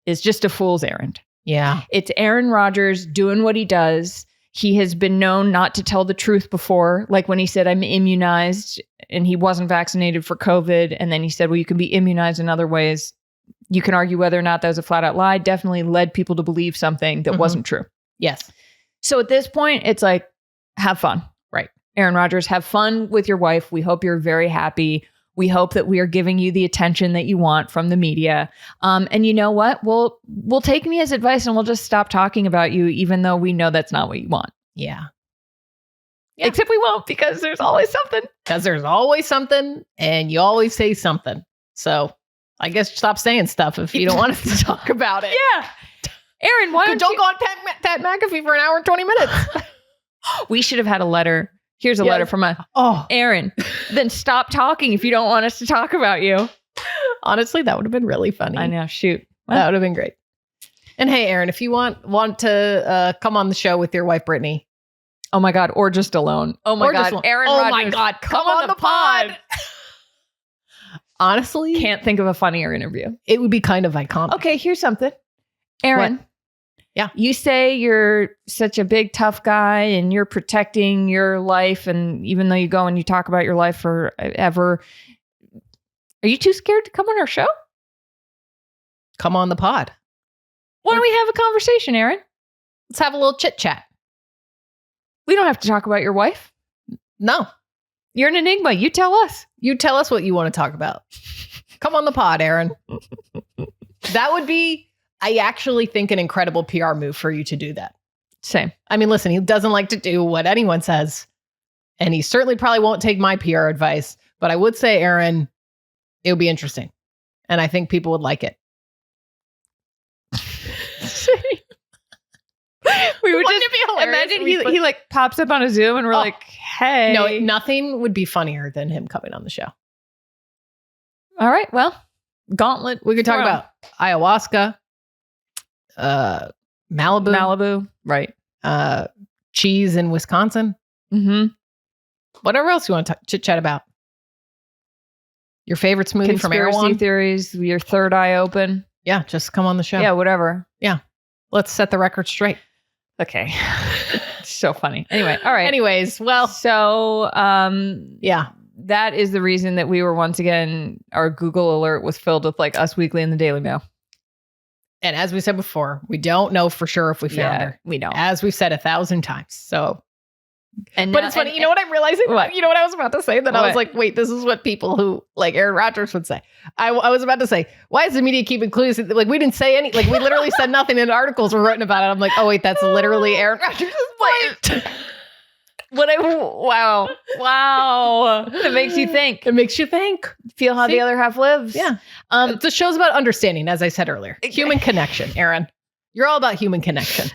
is just a fool's errand. Yeah. It's Aaron Rodgers doing what he does. He has been known not to tell the truth before, like when he said, I'm immunized, and he wasn't vaccinated for COVID. And then he said, well, you can be immunized in other ways. You can argue whether or not that was a flat out lie. Definitely led people to believe something that wasn't true. Yes. So at this point, it's like, have fun. Right. Aaron Rodgers, have fun with your wife. We hope you're very happy. We hope that we are giving you the attention that you want from the media. And you know what? We'll take Mia's advice and we'll just stop talking about you, even though we know that's not what you want. Yeah. Except we won't, because there's always something. Because there's always something, and you always say something. So I guess stop saying stuff if you don't want us to talk about it. Yeah. Aaron, why don't go on Pat McAfee for an hour and 20 minutes. We should have had a letter. Here's a letter from Aaron. Then stop talking if you don't want us to talk about you. Honestly, that would have been really funny. I know. Shoot. That would have been great. And hey, Aaron, if you want to come on the show with your wife, Brittany. Oh my God. Or just alone. Oh my God. Aaron Rodgers. Oh my God. Come on the pod. Honestly. Can't think of a funnier interview. It would be kind of iconic. Okay, here's something. Aaron. What? Yeah. You say you're such a big, tough guy and you're protecting your life. And even though you go and you talk about your life forever, are you too scared to come on our show? Come on the pod. Why don't we have a conversation, Aaron? Let's have a little chit chat. We don't have to talk about your wife. No. You're an enigma. You tell us. You tell us what you want to talk about. Come on the pod, Aaron. That would be, I actually think, an incredible PR move for you to do that. Same. I mean, listen, he doesn't like to do what anyone says. And he certainly probably won't take my PR advice. But I would say, Aaron, it would be interesting. And I think people would like it. We would just imagine he like pops up on a Zoom and we're like, hey. No, nothing would be funnier than him coming on the show. All right. Well, gauntlet. We could talk about ayahuasca, Malibu. Right. Cheese in Wisconsin. Mm-hmm. Whatever else you want to chit chat about. Your favorite smoothie from Erewhon? Conspiracy theories, your third eye open. Yeah, just come on the show. Yeah, whatever. Yeah. Let's set the record straight. Okay. So funny. Anyway, all right. Anyways, well. So, yeah. That is the reason that we were once again, our Google alert was filled with like Us Weekly and the Daily Mail. And as we said before, we don't know for sure if we found her. We don't. As we've said 1,000 times. So, And but it's funny. You know what I'm realizing? What? You know what I was about to say? That I was What? like, wait, this is what people who like Aaron Rodgers would say. I was about to say, why does the media keep including? Like, we didn't say any. Like, we literally said nothing, and articles were written about it. I'm like, oh wait, that's literally Aaron Rodgers' point. Wow. It makes you think. It makes you think. Feel how the other half lives. Yeah. The show's about understanding, as I said earlier. Human connection, Aaron. You're all about human connection.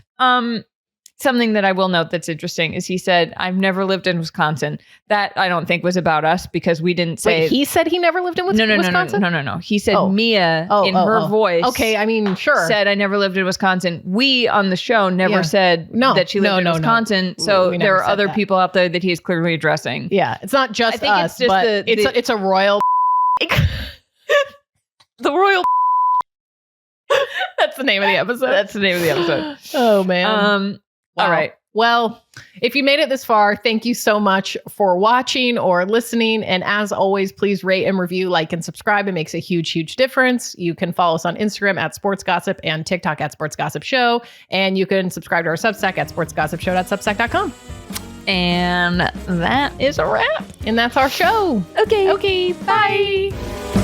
Something that I will note that's interesting is he said, I've never lived in Wisconsin. That I don't think was about us because we didn't say. Wait, he said he never lived in Wisconsin? No. He said Mia in her voice. Okay, I mean, sure. Said, I never lived in Wisconsin. We on the show never said that she lived in Wisconsin. So there are other people out there that he is clearly addressing. Yeah, it's not just I think us, it's just but it's a royal. The royal. That's the name of the episode. That's the name of the episode. Oh, man. All right. Well, if you made it this far, thank you so much for watching or listening. And as always, please rate and review, like, and subscribe. It makes a huge, huge difference. You can follow us on Instagram at Sports Gossip and TikTok at Sports Gossip Show. And you can subscribe to our Substack at sportsgossipshow.substack.com. And that is a wrap. And that's our show. Okay. Bye.